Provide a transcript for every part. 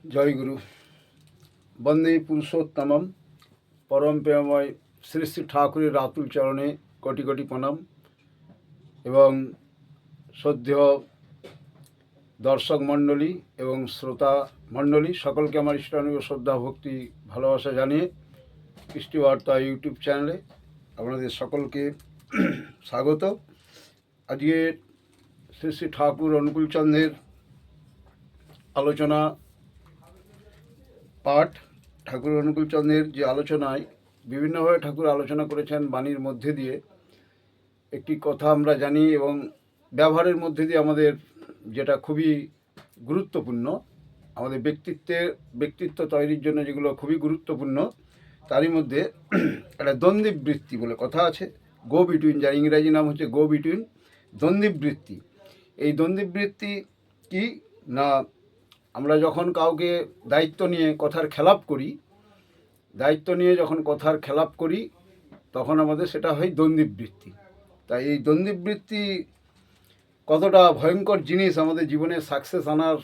জয় গুরু। বন্দে পুরুষোত্তমম পরম প্রেমময় শ্রী শ্রী ঠাকুরের আতুল চরণে কোটি কোটি প্রণাম এবং শ্রদ্ধেয় দর্শক মণ্ডলী এবং শ্রোতা মণ্ডলী সকলকে আমার ইষ্টানুগ শ্রদ্ধা ভক্তি ভালোবাসা জানিয়ে কৃষ্টিবার্তা ইউটিউব চ্যানেলে আপনাদের সকলকে স্বাগত। আজকে শ্রী শ্রী ঠাকুর অনুকূলচন্দ্রের আলোচনা পাঠ। ঠাকুর অনুকূলচন্দ্রের যে আলোচনায় বিভিন্নভাবে ঠাকুর আলোচনা করেছেন বাণীর মধ্যে দিয়ে একটি কথা আমরা জানি এবং ব্যবহারের মধ্যে দিয়ে আমাদের যেটা খুবই গুরুত্বপূর্ণ, আমাদের ব্যক্তিত্ব তৈরির জন্য যেগুলো খুবই গুরুত্বপূর্ণ, তারই মধ্যে একটা দ্বন্দ্ববৃত্তি বলে কথা আছে। গো বিটুইন, যার ইংরাজি নাম হচ্ছে গো বিটুইন, দ্বন্দ্ববৃত্তি। এই দ্বন্দ্ববৃত্তি কি না, আমরা যখন কাউকে দায়িত্ব নিয়ে কথার খেলাপ করি তখন আমাদের সেটা হয় দ্বন্দ্ববৃত্তি। তাই এই দ্বন্দ্ববৃত্তি কতটা ভয়ঙ্কর জিনিস, আমাদের জীবনে সাকসেস আনার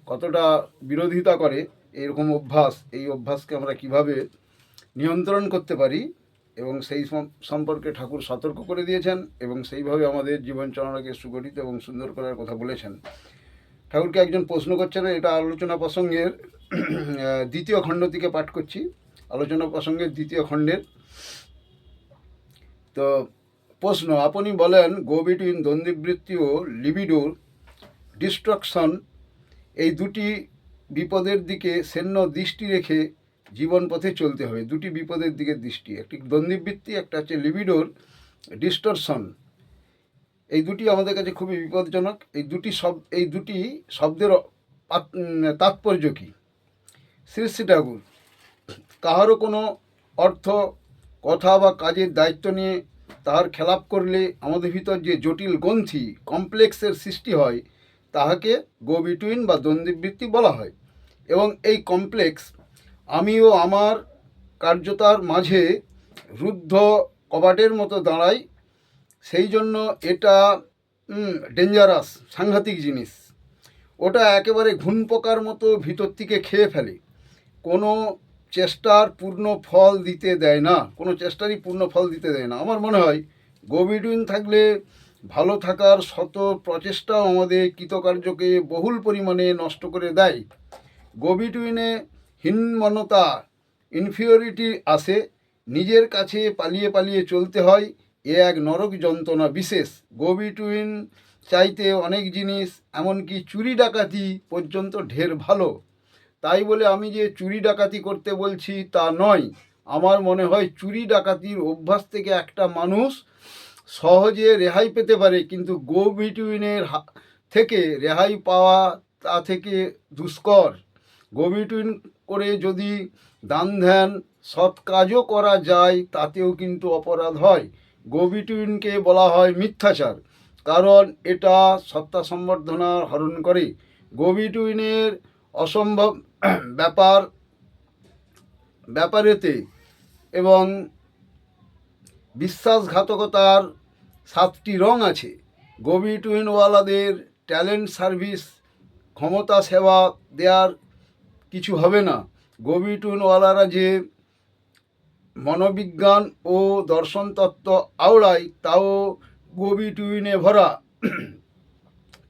কতটা বিরোধিতা করে এরকম অভ্যাস, এই অভ্যাসকে আমরা কিভাবে নিয়ন্ত্রণ করতে পারি এবং সেই সম্পর্কে ঠাকুর সতর্ক করে দিয়েছেন এবং সেইভাবে আমাদের জীবনচরণাকে সুগঠিত এবং সুন্দর করার কথা বলেছেন। ঠাকুরকে একজন প্রশ্ন করছেন, এটা আলোচনা প্রসঙ্গের দ্বিতীয় খণ্ড থেকে পাঠ করছি, আলোচনা প্রসঙ্গের দ্বিতীয় খণ্ডের। তো প্রশ্ন, আপনি বলেন গো বিটুইন দ্বন্দ্ববৃত্তি ও লিবিডোর ডিস্ট্রাকশন, এই দুটি বিপদের দিকে সেন্য দৃষ্টি রেখে জীবন পথে চলতে হবে। দুটি বিপদের দিকে দৃষ্টি, একটি দ্বন্দ্ববৃত্তি, একটা হচ্ছে লিবিডোর ডিস্টরশন। এই দুটি আমাদের কাছে খুবই বিপজ্জনক। এই দুটি শব্দের তাৎপর্য কী? শ্রী শ্রী ঠাকুর, কাহারও কোনো অর্থ, কথা বা কাজের দায়িত্ব নিয়ে তাহার খেলাপ করলে আমাদের ভিতর যে জটিল গ্রন্থি, কমপ্লেক্সের সৃষ্টি হয়, তাহাকে গো বিটুইন বা দ্বন্দ্ববৃত্তি বলা হয়। এবং এই কমপ্লেক্স আমি ও আমার কার্যতার মাঝে রুদ্ধ কবাটের মতো দাঁড়ায়। সেই জন্য এটা ডেঞ্জারাস, সাংঘাতিক জিনিস। ওটা একেবারে ঘুণ পোকার মতো ভিতর থেকে খেয়ে ফেলে, কোনো চেষ্টারই পূর্ণ ফল দিতে দেয় না। আমার মনে হয় গো বিটুইন থাকলে ভালো থাকার শত প্রচেষ্টাও আমাদের কৃতকার্যকে বহুল পরিমাণে নষ্ট করে দেয়। গো বিটুইনে হীনমন্যতা, ইনফিরিয়রিটি আসে, নিজের কাছে পালিয়ে চলতে হয়। এ এক নরক যন্ত্রণা বিশেষ। গো বিটুইন চাইতে অনেক জিনিস, এমনকি চুরি ডাকাতি পর্যন্ত ঢের ভালো। তাই বলে আমি যে চুরি ডাকাতি করতে বলছি তা নয়। আমার মনে হয় চুরি ডাকাতির অভ্যাস থেকে একটা মানুষ সহজে রেহাই পেতে পারে, কিন্তু গো বিটুইনের থেকে রেহাই পাওয়া তা থেকে দুষ্কর। গো বিটুইন করে যদি দান ধ্যান সৎ কাজও করা যায়, তাতেও কিন্তু অপরাধ হয়। গো বিটুইনকে বলা হয় মিথ্যাচার, কারণ এটা সত্তা সম্বর্ধনার হরণ করে। গো বিটুইনের অসম্ভব ব্যাপারেতে এবং বিশ্বাসঘাতকতার 7টি রং আছে। গো বিটুইনওয়ালাদের ট্যালেন্ট, সার্ভিস, ক্ষমতা, সেবা দেওয়ার কিছু হবে না। গো বিটুইনওয়ালারা যে মনোবিজ্ঞান ও দর্শনতত্ত্ব আওড়ায়, তাও গো বিটুইনে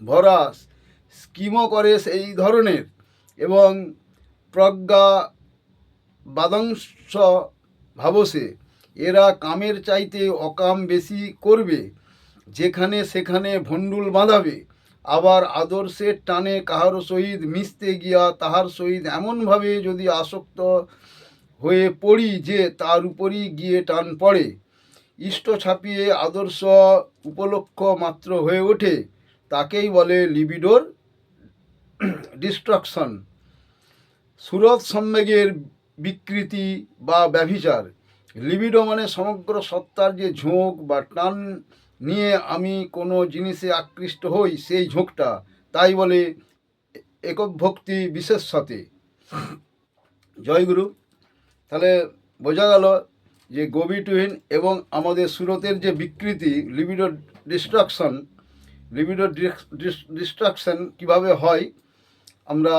ভরা স্কিমও করে সেই ধরনের, এবং প্রজ্ঞা বাদংশ ভাবসে। এরা কামের চাইতে অকাম বেশি করবে, যেখানে সেখানে ভণ্ডুল বাঁধাবে। আবার আদর্শের টানে কাহারও সহিত মিশতে গিয়া তাহার সহিত এমনভাবে যদি আসক্ত হয়ে পড়ি যে তার উপরই গিয়ে টান পড়ে, ইষ্ট ছাপিয়ে আদর্শ উপলক্ষ মাত্র হয়ে ওঠে, তাকেই বলে লিবিডোর ডিস্ট্রাকশন। সুরত সম্বেগের বিকৃতি বা ব্যভিচার। লিবিডো মানে সমগ্র সত্তার যে ঝোঁক বা টান নিয়ে আমি কোনো জিনিসে আকৃষ্ট হই, সেই ঝোঁকটা। তাই বলে একভক্তি বিশেষতে। জয়গুরু। তাহলে বোঝা গেল যে গো বিটুইন এবং আমাদের সুরতের যে বিকৃতি, লিবিডো ডিস্ট্রাকশন কীভাবে হয় আমরা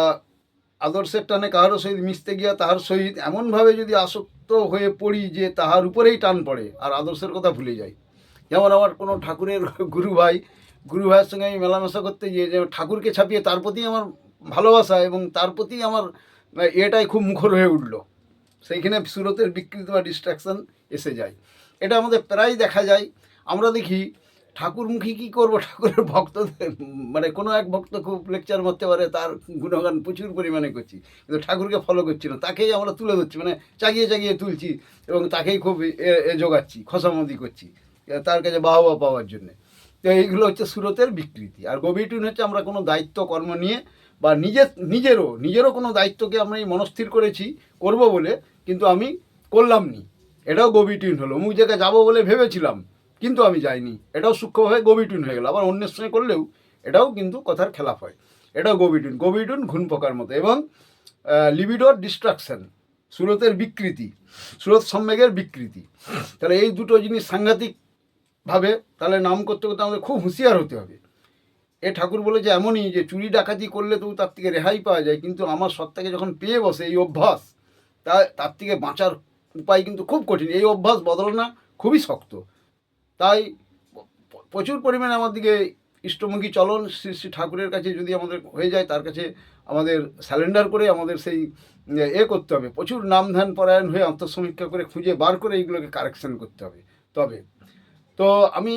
আদর্শের টানে কাহারও সহিত মিশতে গিয়া তাহার সহিত এমনভাবে যদি আসক্ত হয়ে পড়ি যে তাহার উপরেই টান পড়ে আর আদর্শের কথা ভুলে যাই। যেমন আমার কোনো ঠাকুরের গুরু ভাইয়ের সঙ্গে আমি মেলামেশা করতে গিয়ে যে ঠাকুরকে ছাপিয়ে তার প্রতি আমার ভালোবাসা এবং তার প্রতি আমার এটাই খুব মুখর হয়ে উঠল। সেইখানে সুরতের বিকৃতি বা ডিস্ট্রাকশন এসে যায়। এটা আমাদের প্রায় দেখা যায়। আমরা দেখি ঠাকুরমুখী কী করবো, ঠাকুরের ভক্তদের মানে কোনো এক ভক্ত খুব লেকচার মারতে পারে, তার গুণগান প্রচুর পরিমাণে করছি, কিন্তু ঠাকুরকে ফলো করছি না, তাকেই আমরা তুলে ধরছি, মানে চাগিয়ে চাগিয়ে তুলছি এবং তাকেই খুব জোগাচ্ছি, খসামদি করছি তার কাছে বাহবা পাওয়ার জন্যে। তো এইগুলো হচ্ছে সুরতের বিকৃতি। আর গভীর টিউন হচ্ছে আমরা কোনো দায়িত্ব কর্ম নিয়ে বা নিজেরও কোনো দায়িত্বকে আমরা এই মনস্থির করেছি করব বলে, কিন্তু আমি করলাম নি, এটাও গভীর টিউন হলো। অমুক জায়গায় যাবো বলে ভেবেছিলাম কিন্তু আমি যাইনি, এটাও সূক্ষ্মভাবে গভীর টিউন হয়ে গেল। আবার অন্যের সঙ্গে করলেও এটাও কিন্তু কথার খেলাফ হয়, এটাও গভীর টিউন ঘুণ পোকার মতো। এবং লিবিডোর ডিস্ট্রাকশন, সুরতের বিকৃতি, সুরত সম্বেগের বিকৃতি। তাহলে এই দুটো জিনিস সাংঘাতিকভাবে তাহলে নাম করতে করতে আমাদের খুব হুঁশিয়ার হতে হবে। এ ঠাকুর বলেছে এমনই যে চুরি ডাকাতি করলে তো তার থেকে রেহাই পাওয়া যায়, কিন্তু আমার সত্তাকে যখন পেয়ে বসে এই অভ্যাস, তার থেকে বাঁচার উপায় কিন্তু খুব কঠিন। এই অভ্যাস বদলানো খুবই শক্ত। তাই প্রচুর পরিমাণে আমার দিকে ইষ্টমুখী চলন শ্রী শ্রী ঠাকুরের কাছে যদি আমাদের হয়ে যায়, তার কাছে আমাদের স্যালেন্ডার করে আমাদের সেই করতে হবে, প্রচুর নাম ধ্যান পরায়ণ হয়ে আত্মসমীক্ষা করে খুঁজে বার করে এইগুলোকে কারেকশন করতে হবে। তবে তো আমি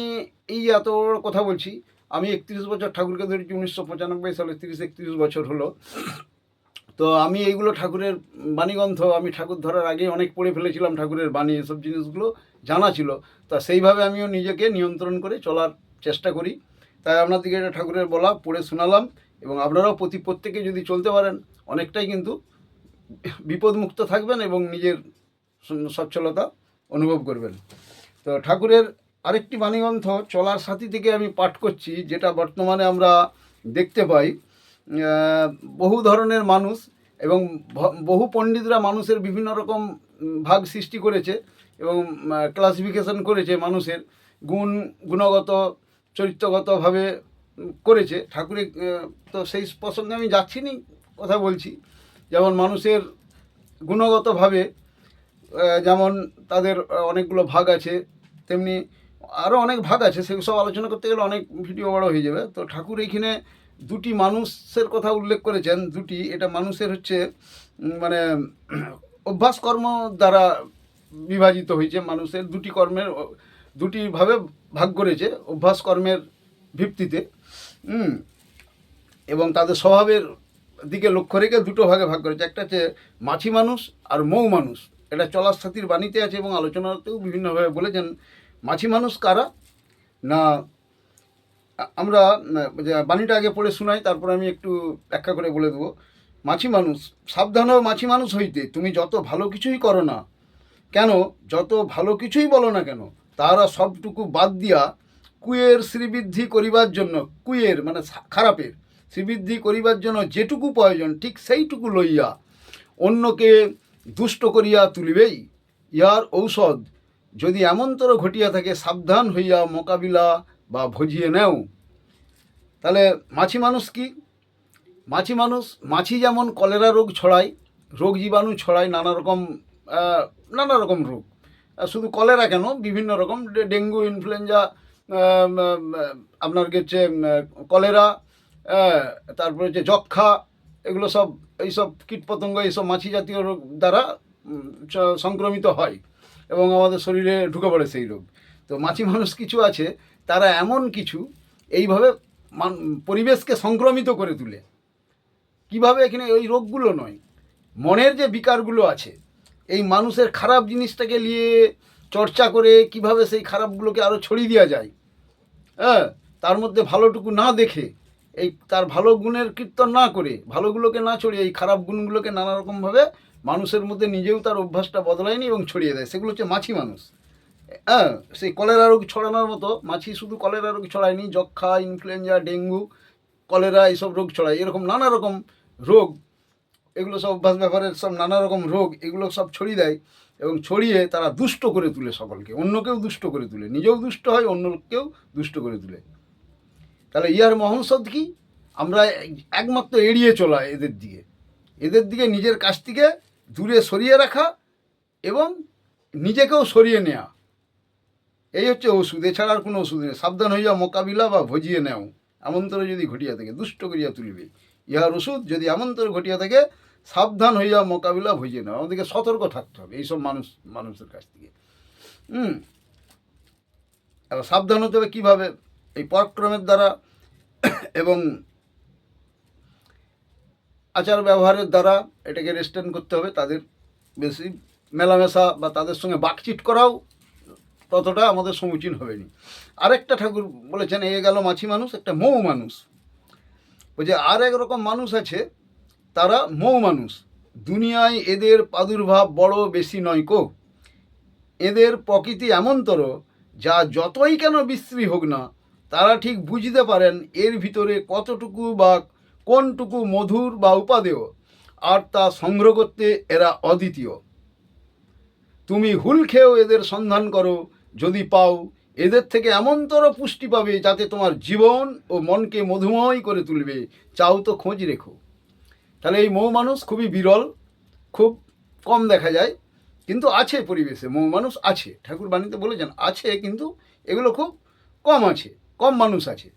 এই এত বড় কথা বলছি, আমি 31 বছর ঠাকুরকে ধরেছি, 1995 সালে 31 বছর হলো। তো আমি এইগুলো ঠাকুরের বাণীগ্রন্থ আমি ঠাকুর ধরার আগে অনেক পড়ে ফেলেছিলাম, ঠাকুরের বাণী এসব জিনিসগুলো জানা ছিল। তা সেইভাবে আমিও নিজেকে নিয়ন্ত্রণ করে চলার চেষ্টা করি। তাই আপনাদেরকে এটা ঠাকুরের বলা পড়ে শোনালাম, এবং আপনারাও প্রত্যেকে যদি চলতে পারেন অনেকটাই কিন্তু বিপদমুক্ত থাকবেন এবং নিজের সচ্ছলতা অনুভব করবেন। তো ঠাকুরের আরেকটি বাণীগ্রন্থ চলার সাথী থেকে আমি পাঠ করছি, যেটা বর্তমানে আমরা দেখতে পাই বহু ধরনের মানুষ এবং বহু পণ্ডিতরা মানুষের বিভিন্ন রকম ভাগ সৃষ্টি করেছে এবং ক্লাসিফিকেশন করেছে মানুষের গুণগত চরিত্রগতভাবে করেছে ঠাকুরের। তো সেই প্রসঙ্গে আমি যাচ্ছি নি, কথা বলছি। যেমন মানুষের গুণগতভাবে যেমন তাদের অনেকগুলো ভাগ আছে, তেমনি আরও অনেক ভাগ আছে, সেগুলো সব আলোচনা করতে গেলে অনেক ভিডিও বড় হয়ে যাবে। তো ঠাকুর এইখানে দুটি মানুষের কথা উল্লেখ করেছেন, দুটি, এটা মানুষের হচ্ছে মানে অভ্যাস কর্ম দ্বারা বিভাজিত হয়েছে। মানুষের দুটি কর্মের দুটিভাবে ভাগ করেছে অভ্যাস কর্মের ভিত্তিতে, এবং তাদের স্বভাবের দিকে লক্ষ্য রেখে দুটো ভাগে ভাগ করেছে। একটা হচ্ছে মাছি মানুষ আর মৌ মানুষ, এটা চলার সাথীর বাণীতে আছে এবং আলোচনাতেও বিভিন্নভাবে বলেছেন। মাছি মানুষ কারা না, আমরা বাণীটা আগে পড়ে শোনাই, তারপর আমি একটু ব্যাখ্যা করে বলে দেবো। মাছি মানুষ, সাবধান হও মাছি মানুষ হইতে, তুমি যত ভালো কিছুই করো না কেন, যত ভালো কিছুই বলো না কেন, তারা সবটুকু বাদ দিয়া কুয়ের শ্রীবৃদ্ধি করিবার জন্য, কুয়ের মানে খারাপের শ্রীবৃদ্ধি করিবার জন্য যেটুকু প্রয়োজন ঠিক সেইটুকু লইয়া অন্যকে দুষ্ট করিয়া তুলিবেই। ইহার ঔষধ যদি এমনতর ঘটিয়া থাকে, সাবধান হইয়া মোকাবিলা বা ভজিয়ে নেও। তাহলে মাছি মানুষ কি? মাছি মানুষ, মাছি যেমন কলেরা রোগ ছড়ায়, রোগ জীবাণু ছড়ায়, নানা রকম রোগ, শুধু কলেরা কেন, বিভিন্ন রকম ডেঙ্গু, ইনফ্লুয়েঞ্জা, আপনার হচ্ছে কলেরা, তারপরে হচ্ছে যক্ষা, এগুলো সব এইসব কীটপতঙ্গ, এইসব মাছি জাতীয় রোগ দ্বারা সংক্রমিত হয় এবং আমাদের শরীরে ঢুকে পড়ে সেই রোগ। তো মাছি মানুষ কিছু আছে, তারা এমন কিছু এইভাবে পরিবেশকে সংক্রমিত করে তুলে। কিভাবে? এখানে ওই রোগগুলো নয়, মনের যে বিকারগুলো আছে, এই মানুষের খারাপ জিনিসটাকে নিয়ে চর্চা করে কিভাবে সেই খারাপগুলোকে আরও ছড়িয়ে দেওয়া যায়, তার মধ্যে ভালোটুকু না দেখে, এই তার ভালো গুণের কীর্তন না করে, ভালোগুলোকে না ছড়িয়ে এই খারাপ গুণগুলোকে নানা রকমভাবে মানুষের মধ্যে নিজেও তার অভ্যাসটা বদলায়নি এবং ছড়িয়ে দেয়, সেগুলো হচ্ছে মাছি মানুষ। সেই কলেরা রোগ ছড়ানোর মতো, মাছি শুধু কলেরা রোগ ছড়ায়নি, যক্ষা, ইনফ্লুয়েঞ্জা, ডেঙ্গু, কলেরা এইসব রোগ ছড়ায়। এরকম নানা রকম রোগ, এগুলো সব অভ্যাস ব্যাপারের সব নানা রকম রোগ, এগুলো সব ছড়িয়ে দেয় এবং ছড়িয়ে তারা দুষ্ট করে তুলে সকলকে, অন্যকেও দুষ্ট করে তুলে, নিজেও দুষ্ট হয়, অন্যকেও দুষ্ট করে তুলে। তাহলে ইহার মহৌষধ কি? আমরা একমাত্র এড়িয়ে চলা এদের দিকে, এদের দিকে নিজের কাছ থেকে দূরে সরিয়ে রাখা এবং নিজেকেও সরিয়ে নেওয়া, এই হচ্ছে ওষুধ। এছাড়া আর কোনো ওষুধ নেই। সাবধান হইয়া মোকাবিলা বা ভজিয়ে নেও, এমন্তর যদি ঘটিয়া থাকে দুষ্ট করিয়া তুলবে। ইহার ওষুধ যদি এমন্তর ঘটিয়া থাকে, সাবধান হইয়া মোকাবিলা ভজিয়ে নেও। আমাদেরকে সতর্ক থাকতে হবে এইসব মানুষের কাছ থেকে। এবার সাবধান হতে হবে কীভাবে? এই পরাক্রমের দ্বারা এবং আচার ব্যবহারের দ্বারা এটাকে রেস্টেন করতে হবে। তাদের বেশি মেলামেশা বা তাদের সঙ্গে বাকচিট করাও ততটা আমাদের সমুচীন হবে নি। আরেকটা ঠাকুর বলেছেন, এ গেল মাছি মানুষ, একটা মৌ মানুষ। বলছে আর এক রকম মানুষ আছে, তারা মৌ মানুষ। দুনিয়ায় এদের প্রাদুর্ভাব বড় বেশি নয় কো। এদের প্রকৃতি এমনতর, যা যতই কেন বিশ্রী হোক না, তারা ঠিক বুঝতে পারেন এর ভিতরে কতটুকু বা কোনটুকু মধুর বা উপাদেয়, আর তা সংগ্রহ করতে এরা অদ্বিতীয়। তুমি হুল খেয়েও এদের সন্ধান করো, যদি পাও এদের থেকে এমনতর পুষ্টি পাবে, যাতে তোমার জীবন ও মনকে মধুময় করে তুলবে। চাও তো খোঁজ রেখো। তাহলে এই মৌ মানুষ খুবই বিরল, খুব কম দেখা যায়, কিন্তু আছে পরিবেশে। মৌ মানুষ আছে, ঠাকুর বাণীতে বলেছেন আছে, কিন্তু এগুলো খুব কম আছে, কম মানুষ আছে।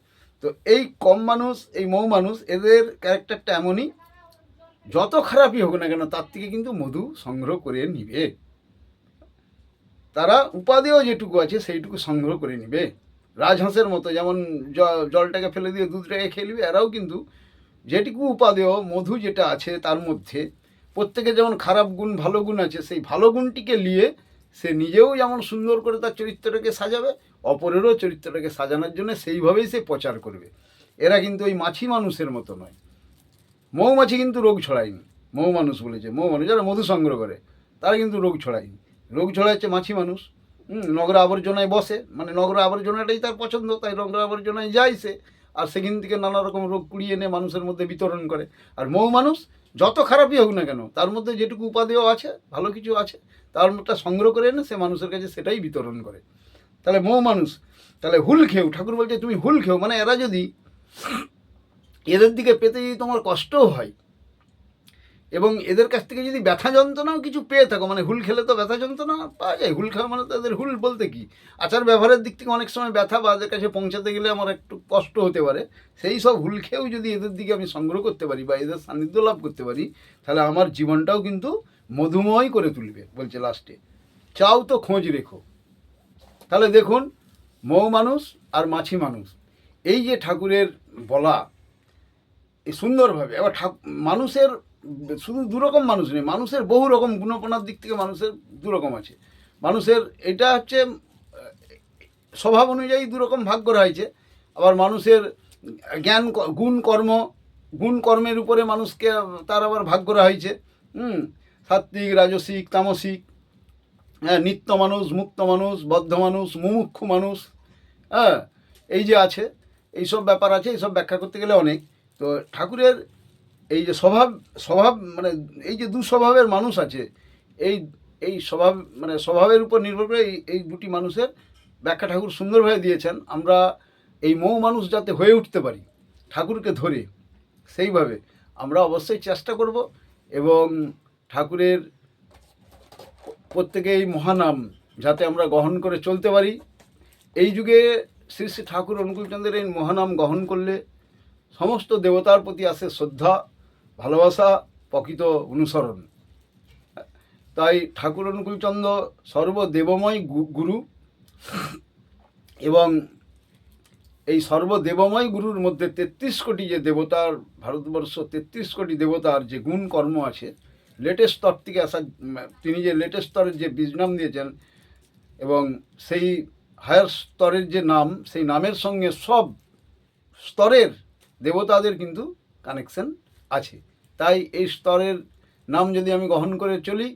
তো এই কম মানুষ, এই মৌ মানুষ, এদের ক্যারেক্টারটা এমনই, যত খারাপই হোক না কেন তার থেকে কিন্তু মধু সংগ্রহ করে নিবে। তারা উপাদেয় যেটুকু আছে সেইটুকু সংগ্রহ করে নিবে। রাজহাঁসের মতো, যেমন জলটাকে ফেলে দিয়ে দুধটাকে খেয়ে নিবে, এরাও কিন্তু যেটুকু উপাদেয় মধু যেটা আছে তার মধ্যে, প্রত্যেকে যেমন খারাপ গুণ ভালো গুণ আছে, সেই ভালো গুণটিকে নিয়ে সে নিজেও যেমন সুন্দর করে তার চরিত্রটাকে সাজাবে, অপরেরও চরিত্রটাকে সাজানোর জন্য সেইভাবেই সে প্রচার করবে। এরা কিন্তু ওই মাছি মানুষের মতো নয়। মৌমাছি কিন্তু রোগ ছড়ায়নি। মৌ মানুষ বলেছে, মৌ মানুষ যারা মধু সংগ্রহ করে তারা কিন্তু রোগ ছড়ায়নি। রোগ ছড়াচ্ছে মাছি মানুষ। নোংরা আবর্জনায় বসে, মানে নোংরা আবর্জনাটাই তার পছন্দ, তাই নোংরা আবর্জনায় যায় সে, আর সেখান থেকে নানা রকম রোগ কুড়িয়ে এনে মানুষের মধ্যে বিতরণ করে। আর মৌ মানুষ যত খারাপই হোক না কেন, তার মধ্যে যেটুকু উপাদেয় আছে, ভালো কিছু আছে, তার মধ্যে সংগ্রহ করে এনে সে মানুষের কাছে সেটাই বিতরণ করে। তাহলে মৌ মানুষ। তাহলে হুল খেউ, ঠাকুর বলছে তুমি হুল খেউ, মানে এরা যদি, এদের দিকে পেতে যদি তোমার কষ্টও হয়, এবং এদের কাছ থেকে যদি ব্যথা যন্ত্রণাও কিছু পেয়ে থাকো, মানে হুল খেলে তো ব্যথা যন্ত্রণা পাওয়া যায়। হুল খাওয়া মানে তাদের হুল বলতে কি, আচার ব্যবহারের দিক থেকে অনেক সময় ব্যথা বা এদের কাছে পৌঁছাতে গেলে আমার একটু কষ্ট হতে পারে, সেই সব হুল খেয়েও যদি এদের দিকে আমি সংগ্রহ করতে পারি বা এদের সান্নিধ্য লাভ করতে পারি, তাহলে আমার জীবনটাও কিন্তু মধুময় করে তুলবে। বলছে লাস্টে, চাও তো খোঁজ রেখো। তাহলে দেখুন, মৌ মানুষ আর মাছি মানুষ, এই যে ঠাকুরের বলা এই সুন্দরভাবে। এবার মানুষের শুধু দুরকম মানুষ নেই, মানুষের বহু রকম গুণপনার দিক থেকে মানুষের দুরকম আছে। মানুষের এটা হচ্ছে স্বভাব অনুযায়ী দুরকম ভাগ করা হয়েছে। আবার মানুষের জ্ঞান গুণ কর্মের উপরে মানুষকে তার আবার ভাগ করা হয়েছে। সাত্ত্বিক, রাজসিক, তামসিক, হ্যাঁ, নিত্য মানুষ, মুক্ত মানুষ, বদ্ধ মানুষ, মুমুক্ষু মানুষ, হ্যাঁ, এই যে আছে, এইসব ব্যাপার আছে। এইসব ব্যাখ্যা করতে গেলে অনেক। তো ঠাকুরের এই যে স্বভাব মানে এই যে দুঃস্বভাবের মানুষ আছে, এই স্বভাব মানে স্বভাবের উপর নির্ভর করে এই দুটি মানুষের ব্যাখ্যা ঠাকুর সুন্দরভাবে দিয়েছেন। আমরা এই মৌ মানুষ যাতে হয়ে উঠতে পারি ঠাকুরকে ধরে, সেইভাবে আমরা অবশ্যই চেষ্টা করব। এবং ঠাকুরের প্রত্যেকে এই মহানাম যাতে আমরা গ্রহণ করে চলতে পারি। এই যুগে শ্রী শ্রী ঠাকুর অনুকূলচন্দ্রের এই মহানাম গ্রহণ করলে সমস্ত দেবতার প্রতি আসে শ্রদ্ধা, ভালোবাসা, প্রকৃত অনুসরণ। তাই ঠাকুর অনুকূলচন্দ্র সর্বদেবময় গুরু, এবং এই সর্বদেবময় গুরুর মধ্যে 33 কোটি যে দেবতার, ভারতবর্ষ 33 কোটি দেবতার যে গুণ কর্ম আছে, লেটেস্ট স্তর থেকে আসা, তিনি যে লেটেস্ট স্তরের যে বীজ নাম দিয়েছেন, এবং সেই হায়ার স্তরের যে নাম, সেই নামের সঙ্গে সব স্তরের দেবতাদের কিন্তু কানেকশন আছে। তাই এই স্তরের নাম যদি আমি গ্রহণ করে চলি,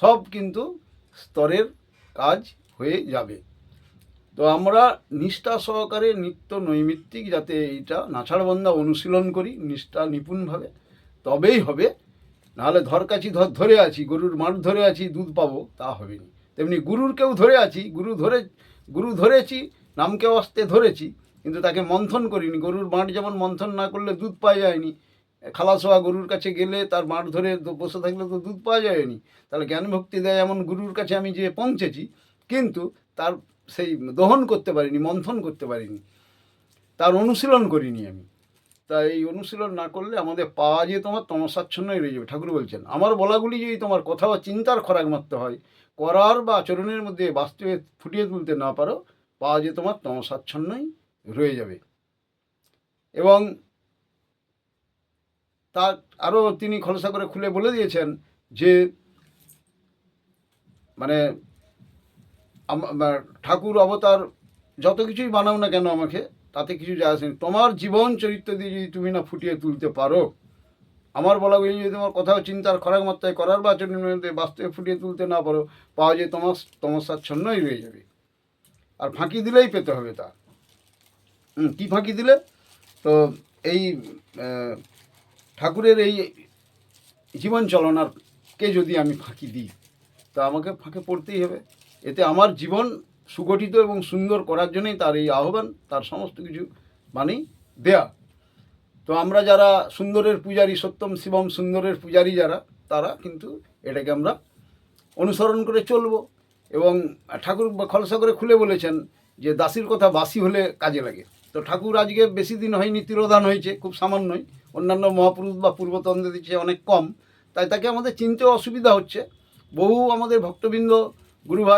সব কিন্তু স্তরের কাজ হয়ে যাবে। তো আমরা নিষ্ঠা সহকারে নিত্য নৈমিত্তিক যাতে এইটা নাছাড়বন্ধা অনুশীলন করি নিষ্ঠা নিপুণভাবে, তবেই হবে। নাহলে ধরে আছি, গরুর মাঠ ধরে আছি, দুধ পাবো, তা হবে না। তেমনি গুরুর কেউ ধরে আছি, গুরু ধরেছি, নামকেও আসতে ধরেছি, কিন্তু তাকে মন্থন করিনি। গরুর মাঠ যেমন মন্থন না করলে দুধ পাওয়া যায়নি, খালাস হওয়া গরুর কাছে গেলে তার মাঠ ধরে বসে থাকলে তো দুধ পাওয়া যায়নি। তাহলে জ্ঞান ভক্তি দেয় এমন গুরুর কাছে আমি যেয়ে পৌঁছেছি, কিন্তু তার সেই দহন করতে পারিনি, মন্থন করতে পারিনি, তার অনুশীলন করিনি আমি। তাই এই অনুশীলন না করলে আমাদের পাওয়া যে তোমার তমসাচ্ছন্নই রয়ে যাবে। ঠাকুর বলছেন আমার বলাগুলি যদি তোমার কথা বা চিন্তার খোরাক মাত্র হয়, করার বা আচরণের মধ্যে বাস্তবে ফুটিয়ে তুলতে না পারো, পাওয়া যে তোমার তমসাচ্ছন্নই রয়ে যাবে। এবং তার আরও তিনি খোলসা করে খুলে বলে দিয়েছেন যে মানে ঠাকুর অবতার যত কিছুই বানাও না কেন আমাকে, তাতে কিছু যায় আসেনি। তোমার জীবন চরিত্র দিয়ে যদি তুমি না ফুটিয়ে তুলতে পারো, আমার বলাগুলি যদি তোমার কোথাও চিন্তার খরাক মাত্রায় করার বা আচরণের মধ্যে বাস্তবে ফুটিয়ে তুলতে না পারো, পাওয়া যে তোমার তমসাচ্ছন্নই রয়ে যাবে। আর ফাঁকি দিলেই পেতে হবে তা। কী ফাঁকি দিলে? তো এই ঠাকুরের এই জীবন চলনারকে যদি আমি ফাঁকি দিই, তা আমাকে ফাঁকে পড়তেই হবে। এতে আমার জীবন সুগঠিত এবং সুন্দর করার জন্যই তার এই আহ্বান, তার সমস্ত কিছু মানেই দেয়া। তো আমরা যারা সুন্দরের পূজারী, সত্যম শিবম সুন্দরের পূজারী যারা, তারা কিন্তু এটাকে আমরা অনুসরণ করে চলব। এবং ঠাকুর খলসা করে খুলে বলেছেন যে দাসীর কথা বাসি হলে কাজে লাগে। তো ঠাকুর আজকে বেশি দিন হয়নি, তিরোধান হয়েছে, খুব সামান্যই, অন্যান্য মহাপুরুষ বা পূর্বতন্ত্রের চেয়ে অনেক কম। তাই তাকে আমাদের চিনতেও অসুবিধা হচ্ছে। বহু আমাদের ভক্তবৃন্দ, গুরু ভাই